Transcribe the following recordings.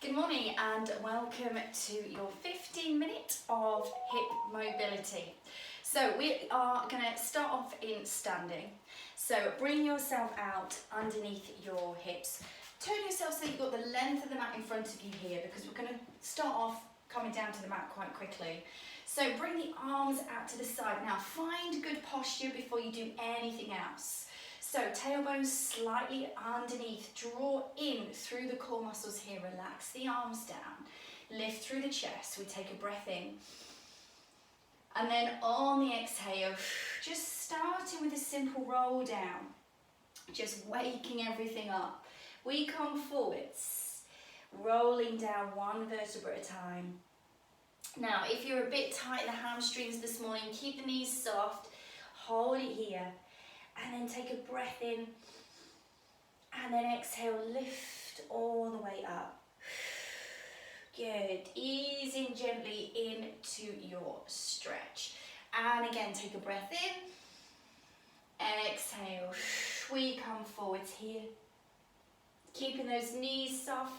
Good morning and welcome to your 15-minute of hip mobility. So we are going to start off in standing. So bring yourself out underneath your hips. Turn yourself so you've got the length of the mat in front of you here, because we're going to start off coming down to the mat quite quickly. So bring the arms out to the side. Now find good posture before you do anything else. So tailbone slightly underneath, draw in through the core muscles here, relax the arms down, lift through the chest, we take a breath in. And then on the exhale, just starting with a simple roll down, just waking everything up. We come forwards, rolling down one vertebra at a time. Now, if you're a bit tight in the hamstrings this morning, keep the knees soft, hold it here. And then take a breath in, and then exhale, lift all the way up. Good, easing gently into your stretch. And again, take a breath in, exhale, we come forwards here. Keeping those knees soft.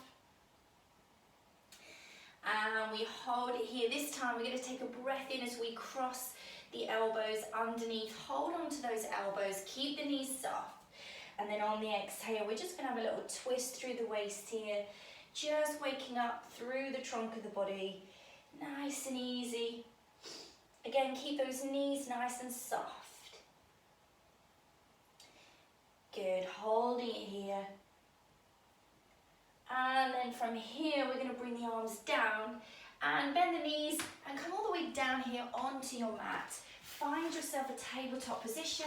And we hold it here. This time we're going to take a breath in as we cross the elbows underneath. Hold on to those elbows, keep the knees soft. And then on the exhale, we're just going to have a little twist through the waist here. Just waking up through the trunk of the body. Nice and easy. Again, keep those knees nice and soft. Good, holding it here. And then from here, we're going to bring the arms down and bend the knees and come all the way down here onto your mat. Find yourself a tabletop position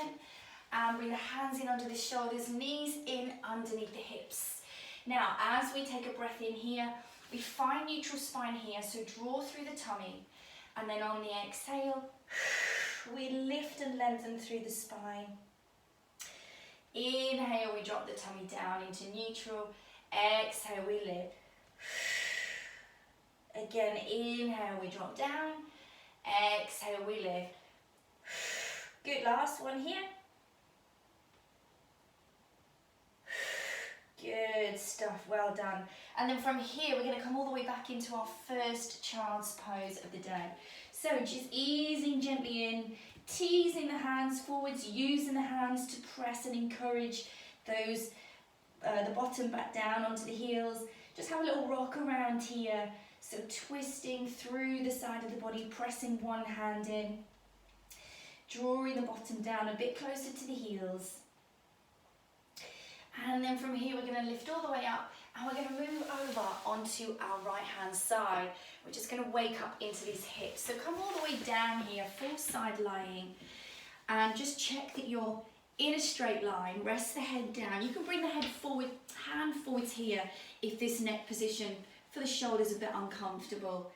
and bring the hands in under the shoulders, knees in underneath the hips. Now, as we take a breath in here, we find neutral spine here, so draw through the tummy. And then on the exhale, we lift and lengthen through the spine. Inhale, we drop the tummy down into neutral. Exhale, we lift. Again, inhale, we drop down. Exhale, we lift. Good, last one here. Good stuff, well done. And then from here, we're going to come all the way back into our first child's pose of the day. So just easing gently in, teasing the hands forwards, using the hands to press and encourage those, the bottom back down onto the heels. Just have a little rock around here. So twisting through the side of the body, pressing one hand in, drawing the bottom down a bit closer to the heels. And then from here, we're going to lift all the way up and we're going to move over onto our right hand side. We're just going to wake up into these hips. So come all the way down here, full side lying, and just check that you're in a straight line. Rest the head down. You can bring the head forward, hand forwards here if this neck position for the shoulders a bit uncomfortable.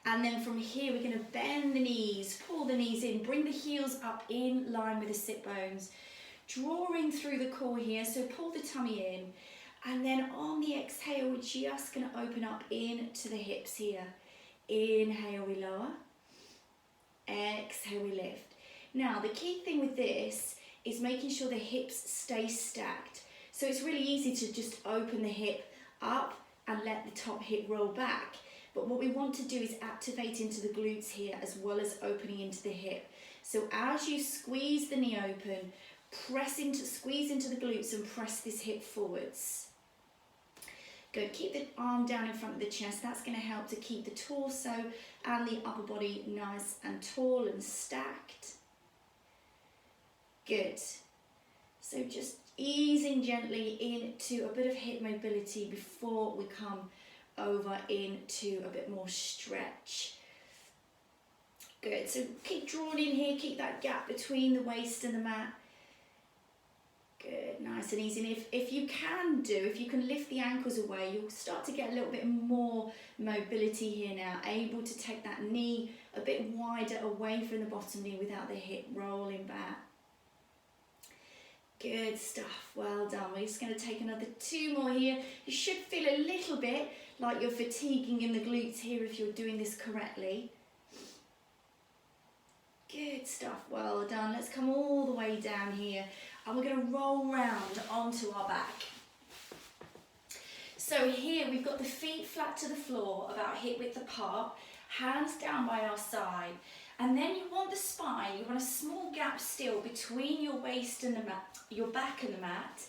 And then from here, we're going to bend the knees, pull the knees in, bring the heels up in line with the sit bones, drawing through the core here, so pull the tummy in. And then on the exhale, we're just going to open up into the hips here. Inhale, we lower. Exhale, we lift. Now, the key thing with this is making sure the hips stay stacked. So it's really easy to just open the hip up and let the top hip roll back. But what we want to do is activate into the glutes here as well as opening into the hip. So as you squeeze the knee open, squeeze into the glutes and press this hip forwards. Good, keep the arm down in front of the chest. That's going to help to keep the torso and the upper body nice and tall and stacked. Good. So just easing gently into a bit of hip mobility before we come over into a bit more stretch. Good, so keep drawing in here, keep that gap between the waist and the mat. Good, nice and easy. And if you can lift the ankles away, you'll start to get a little bit more mobility here now, able to take that knee a bit wider away from the bottom knee without the hip rolling back. Good stuff, well done. We're just going to take another 2 more here. You should feel a little bit like you're fatiguing in the glutes here if you're doing this correctly. Good stuff, well done. Let's come all the way down here and we're going to roll round onto our back. So here we've got the feet flat to the floor, about hip width apart, hands down by our side. And then you want the spine, you want a small gap still between your waist and the mat, your back and the mat,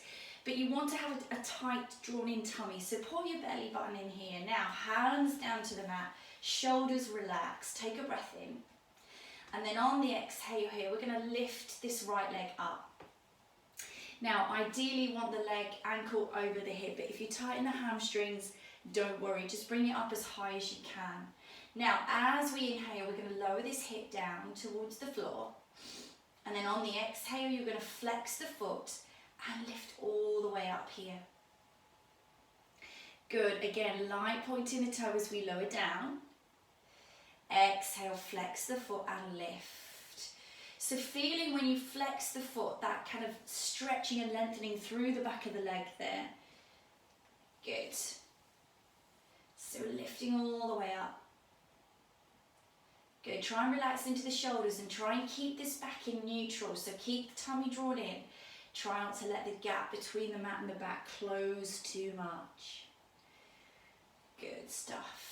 but you want to have a tight drawn in tummy. So pull your belly button in here. Now hands down to the mat, shoulders relaxed, take a breath in. And then on the exhale here, we're going to lift this right leg up. Now, ideally you want the leg ankle over the hip, but if you tighten the hamstrings, don't worry, just bring it up as high as you can. Now, as we inhale, we're going to lower this hip down towards the floor. And then on the exhale, you're going to flex the foot and lift all the way up here. Good, again, light pointing the toe as we lower down. Exhale, flex the foot and lift. So feeling when you flex the foot, that kind of stretching and lengthening through the back of the leg there. Good. So lifting all the way up. Good, try and relax into the shoulders and try and keep this back in neutral. So keep the tummy drawn in. Try not to let the gap between the mat and the back close too much. Good stuff.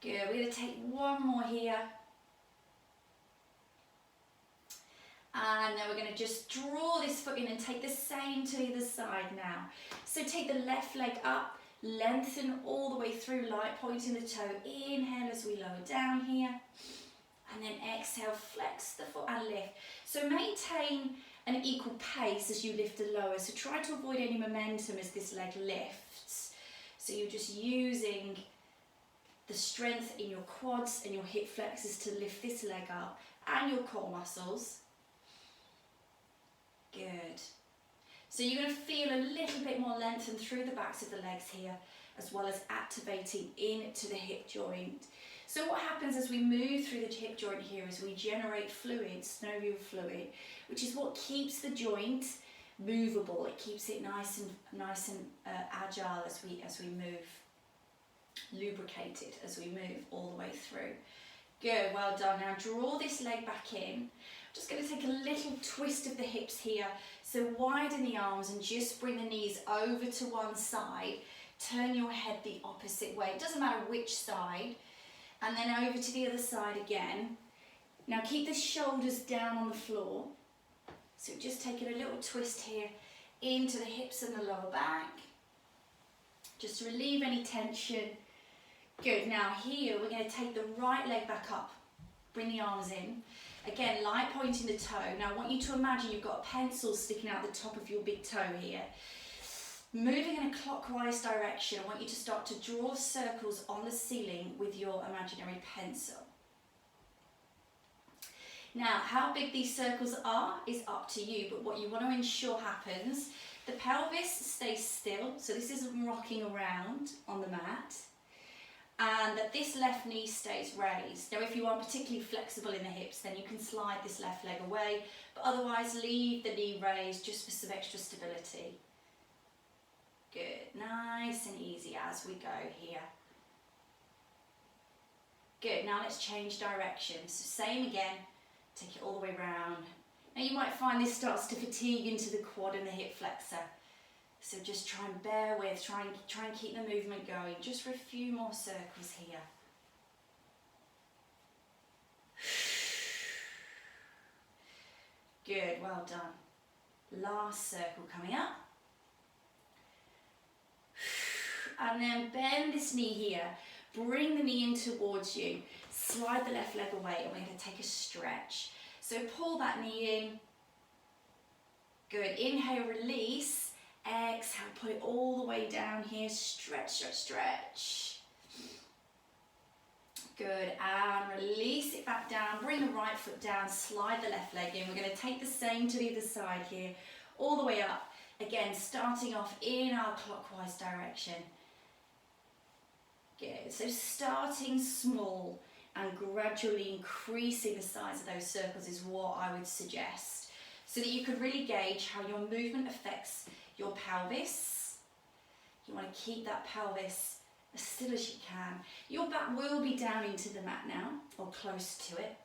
Good, we're going to take one more here. And then we're going to just draw this foot in and take the same to the other side now. So take the left leg up, lengthen all the way through, light pointing the toe. Inhale as we lower down here. And then exhale, flex the foot and lift. So maintain an equal pace as you lift and lower. So try to avoid any momentum as this leg lifts. So you're just using the strength in your quads and your hip flexors to lift this leg up and your core muscles. Good. So you're going to feel a little bit more lengthen through the backs of the legs here, as well as activating into the hip joint. So what happens as we move through the hip joint here is we generate fluid, synovial fluid, which is what keeps the joint movable. It keeps it nice and agile as we move, lubricated as we move all the way through. Good, well done. Now draw this leg back in. Just going to take a little twist of the hips here. So widen the arms and just bring the knees over to one side. Turn your head the opposite way. It doesn't matter which side. And then over to the other side again. Now keep the shoulders down on the floor. So just taking a little twist here into the hips and the lower back. Just to relieve any tension. Good, now here we're going to take the right leg back up. Bring the arms in. Again, light pointing the toe. Now I want you to imagine you've got a pencil sticking out the top of your big toe here. Moving in a clockwise direction, I want you to start to draw circles on the ceiling with your imaginary pencil. Now, how big these circles are is up to you, but what you want to ensure happens, the pelvis stays still, so this isn't rocking around on the mat, and that this left knee stays raised. Now, if you are particularly flexible in the hips, then you can slide this left leg away, but otherwise leave the knee raised just for some extra stability. Good, nice and easy as we go here. Good, now let's change directions. So same again, take it all the way round. Now you might find this starts to fatigue into the quad and the hip flexor. So just try and bear with, try and keep the movement going, just for a few more circles here. Good, well done. Last circle coming up. And then bend this knee here, bring the knee in towards you, slide the left leg away, and we're going to take a stretch. So pull that knee in. Good, inhale, release, exhale, pull it all the way down here, stretch, stretch, stretch. Good, and release it back down, bring the right foot down, slide the left leg in. We're going to take the same to the other side here, all the way up. Again, starting off in our clockwise direction. Good, so starting small and gradually increasing the size of those circles is what I would suggest, so that you can really gauge how your movement affects your pelvis. You want to keep that pelvis as still as you can. Your back will be down into the mat now, or close to it,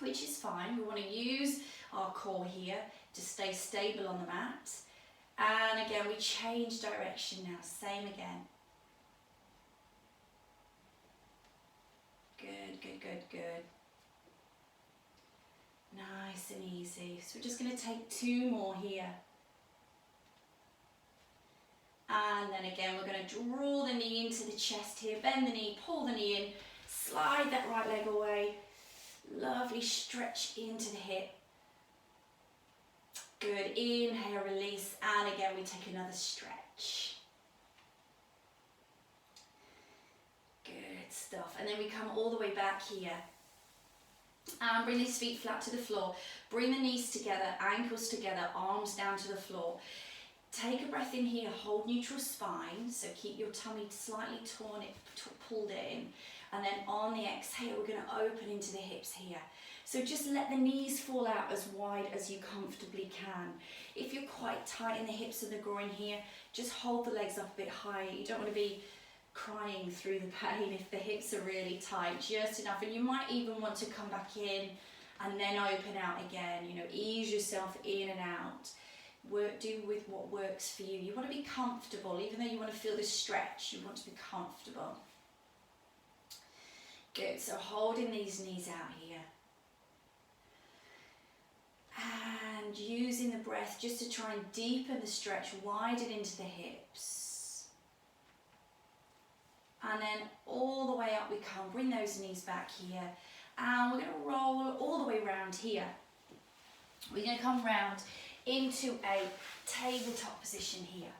which is fine. We want to use our core here, to stay stable on the mat. And again, we change direction now, same again. Good, good, good, good. Nice and easy. So we're just going to take 2 more here. And then again, we're going to draw the knee into the chest here, bend the knee, pull the knee in, slide that right leg away. Lovely stretch into the hip. Good, inhale, release, and again we take another stretch. Good stuff. And then we come all the way back here. And bring these feet flat to the floor. Bring the knees together, ankles together, arms down to the floor. Take a breath in here, hold neutral spine, so keep your tummy slightly pulled in. And then on the exhale, we're going to open into the hips here. So just let the knees fall out as wide as you comfortably can. If you're quite tight in the hips and the groin here, just hold the legs up a bit higher. You don't want to be crying through the pain if the hips are really tight, just enough. And you might even want to come back in and then open out again. You know, ease yourself in and out. Do with what works for you. You want to be comfortable, even though you want to feel this stretch, you want to be comfortable. Good, so holding these knees out here. And using the breath just to try and deepen the stretch, widen into the hips. And then all the way up we come, bring those knees back here. And we're going to roll all the way around here. We're going to come round into a tabletop position here.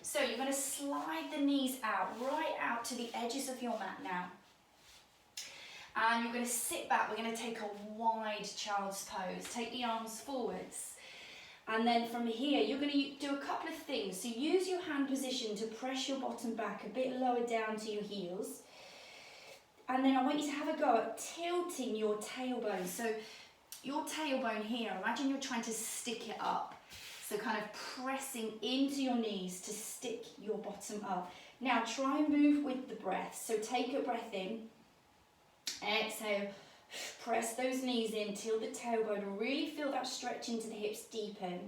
So you're going to slide the knees out, right out to the edges of your mat now. And you're going to sit back. We're going to take a wide child's pose. Take the arms forwards. And then from here, you're going to do a couple of things. So use your hand position to press your bottom back a bit lower down to your heels. And then I want you to have a go at tilting your tailbone. So your tailbone here, imagine you're trying to stick it up. So kind of pressing into your knees to stick your bottom up. Now try and move with the breath. So take a breath in. Exhale, press those knees in, tilt the tailbone, really feel that stretch into the hips deepen.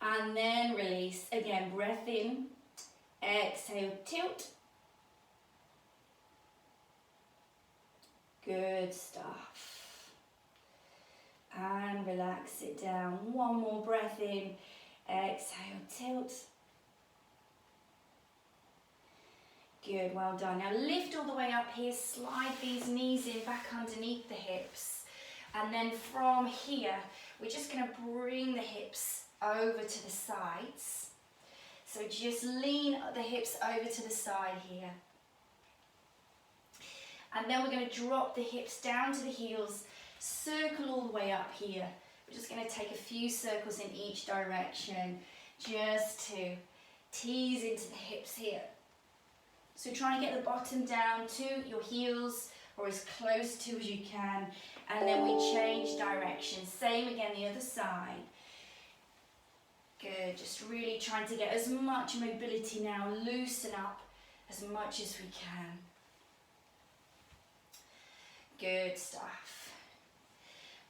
And then release. Again, breath in, exhale, tilt. Good stuff. And relax it down. One more breath in, exhale, tilt. Good, well done. Now lift all the way up here, slide these knees in back underneath the hips. And then from here, we're just going to bring the hips over to the sides. So just lean the hips over to the side here. And then we're going to drop the hips down to the heels, circle all the way up here. We're just going to take a few circles in each direction, just to tease into the hips here. So try and get the bottom down to your heels or as close to as you can. And then we change direction. Same again, the other side. Good, just really trying to get as much mobility now. Loosen up as much as we can. Good stuff.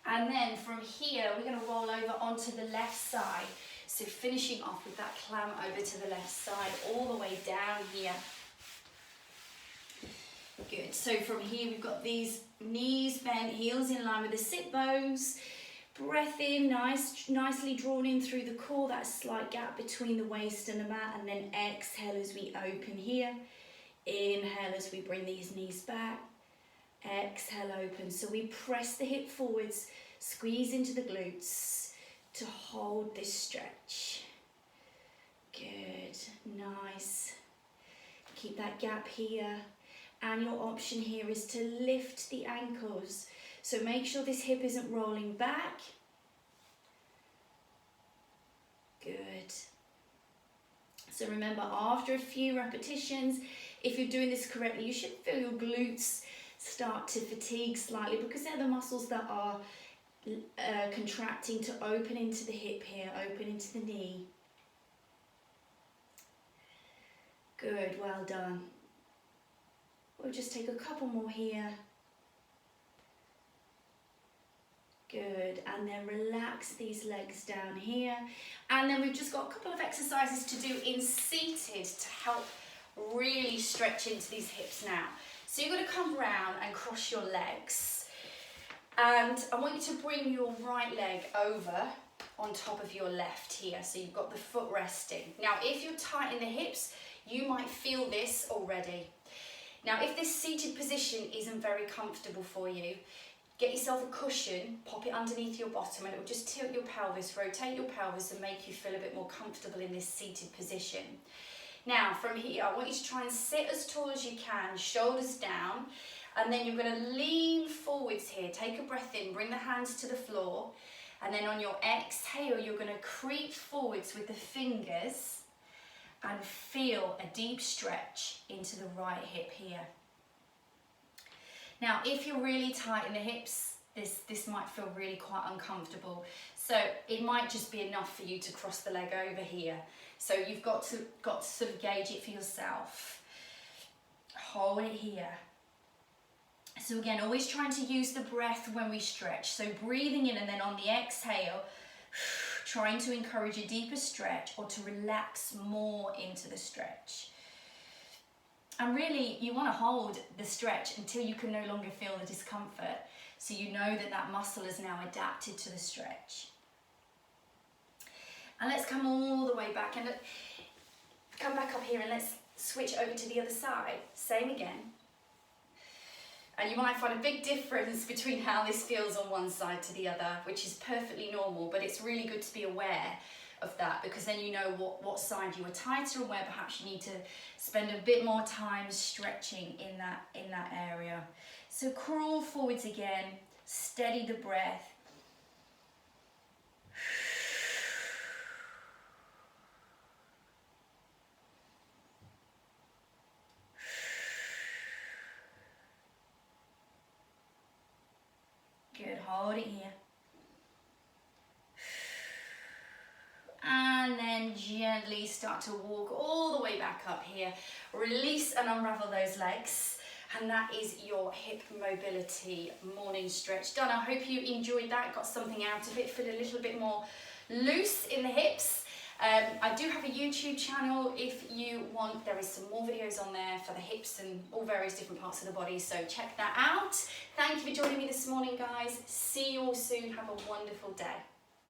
And then from here, we're going to roll over onto the left side. So finishing off with that clam over to the left side, all the way down here. Good, so from here we've got these knees bent, heels in line with the sit bones. Breath in, nicely drawn in through the core, that slight gap between the waist and the mat, and then exhale as we open here. Inhale as we bring these knees back. Exhale, open. So we press the hip forwards, squeeze into the glutes to hold this stretch. Good, nice. Keep that gap here. And your option here is to lift the ankles. So make sure this hip isn't rolling back. Good. So remember, after a few repetitions, if you're doing this correctly, you should feel your glutes start to fatigue slightly because they're the muscles that are contracting to open into the hip here, open into the knee. Good, well done. We'll just take a couple more here. Good, and then relax these legs down here. And then we've just got a couple of exercises to do in seated to help really stretch into these hips now. So you're going to come round and cross your legs. And I want you to bring your right leg over on top of your left here. So you've got the foot resting. Now, if you're tight in the hips, you might feel this already. Now, if this seated position isn't very comfortable for you, get yourself a cushion, pop it underneath your bottom, and it will just tilt your pelvis, rotate your pelvis and make you feel a bit more comfortable in this seated position. Now, from here, I want you to try and sit as tall as you can, shoulders down, and then you're going to lean forwards here. Take a breath in, bring the hands to the floor, and then on your exhale, you're going to creep forwards with the fingers and feel a deep stretch into the right hip here. Now, if you're really tight in the hips, this might feel really quite uncomfortable. So it might just be enough for you to cross the leg over here. So you've got to sort of gauge it for yourself. Hold it here. So again, always trying to use the breath when we stretch. So breathing in, and then on the exhale, trying to encourage a deeper stretch or to relax more into the stretch. And really, you want to hold the stretch until you can no longer feel the discomfort. So you know that that muscle is now adapted to the stretch. And let's come all the way back and come back up here, and let's switch over to the other side. Same again. And you might find a big difference between how this feels on one side to the other, which is perfectly normal, but it's really good to be aware of that, because then you know what side you are tighter and where perhaps you need to spend a bit more time stretching in that area. So crawl forwards again, steady the breath. Good, hold it here. And then gently start to walk all the way back up here. Release and unravel those legs. And that is your hip mobility morning stretch done. I hope you enjoyed that, got something out of it, feel a little bit more loose in the hips. I do have a YouTube channel if you want. There is some more videos on there for the hips and all various different parts of the body, so check that out. Thank you for joining me this morning, guys. See you all soon. Have a wonderful day.